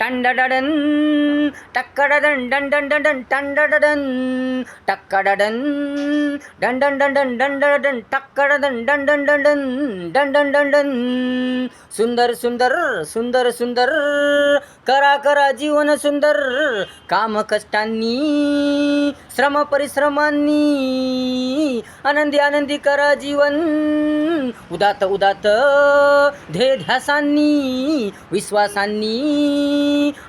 टंडडडन टक्कडडन डंडन टंडडडन टक्कडडन डंडन टक्कडडन डंडन सुंदर सुंदर सुंदर सुंदर करा करा जीवन सुंदर काम कष्टांनी श्रम परिश्रमांनी आनंदी आनंदी करा जीवन उदात उदात ध्येय ध्यासांनी विश्वासांनी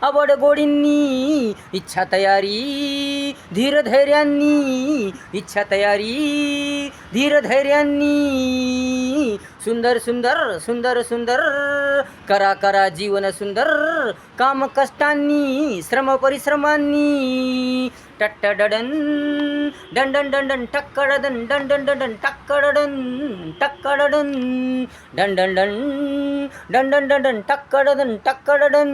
आवड गोडींनी इच्छा तयारी धीर धैर्यांनी इच्छा तयारी धीर धैर्यांनी सुंदर सुंदर सुंदर सुंदर करा करा जीवन सुंदर काम कष्टांनी श्रम परिश्रमांनी टट्टडडन डंडन टक्कडडन डंडन टक्कडडन टक्कडडन डंडन टक्कडडन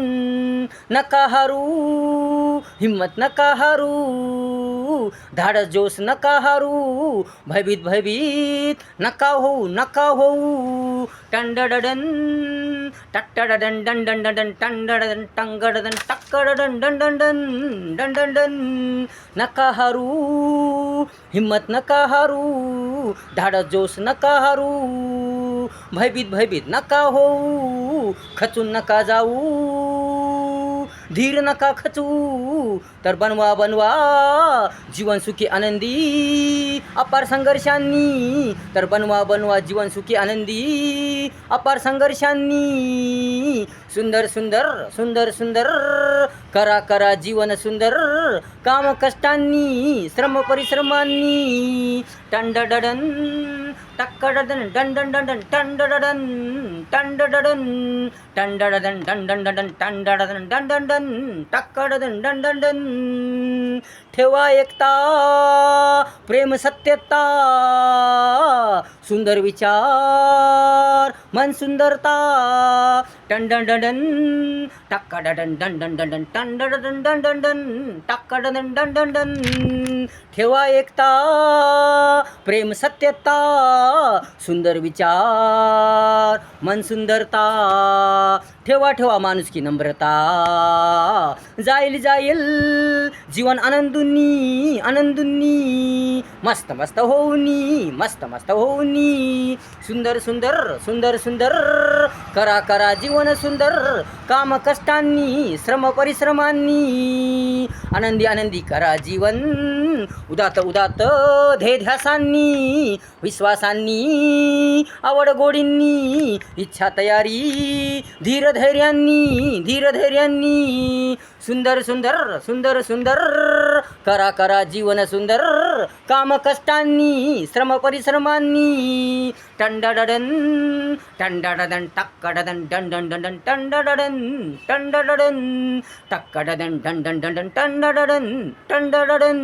नका हारू हिम्मत नका हारू धाडस जोश नका हारू भयभीत नका होऊ टंडडडन टट्टडडन डंडन टंडडन टंगडदन टक्कडडन डंडन नका हारू हिम्मत नका हारू धाडस जोश नका हारू भयभीत नका होऊ खचून नका जाऊ धीर नका खचू तर बनवा जीवन सुखी आनंदी अपार संघर्षांनी तर बनवा जीवन सुखी आनंदी अपार संघर्षांनी सुंदर सुंदर सुंदर सुंदर करा करा जीवन सुंदर काम कष्टांनी श्रम परिश्रमांनी टंडडडन टक्कडडन डंडन टंडडडन टंडडन टक्कडडन डंडन ठेवा एकता प्रेम सत्यता सुंदर विचार मन सुंदरता टंडन टक्कडडन डंडन टंडडन टक्कडडन ठेवा एकता प्रेम सत्यता सुंदर विचार मन सुंदरता ठेवा माणुसकी नम्रता जाईल जीवन आनंदुनी मस्त होऊनी सुंदर सुंदर सुंदर सुंदर करा जीवन सुंदर काम कष्टांनी श्रम परिश्रमांनी आनंदी करा जीवन उदात ध्येय ध्यासांनी विश्वासांनी आवड गोडींनी इच्छा तयारी धीर धैर्यांनी सुंदर सुंदर सुंदर सुंदर करा जीवन सुंदर काम कष्टांनी श्रम परिश्रमांनी टंडडन टक्कडडन डंडन टंडडन टक्कडडन डंडन टंडडन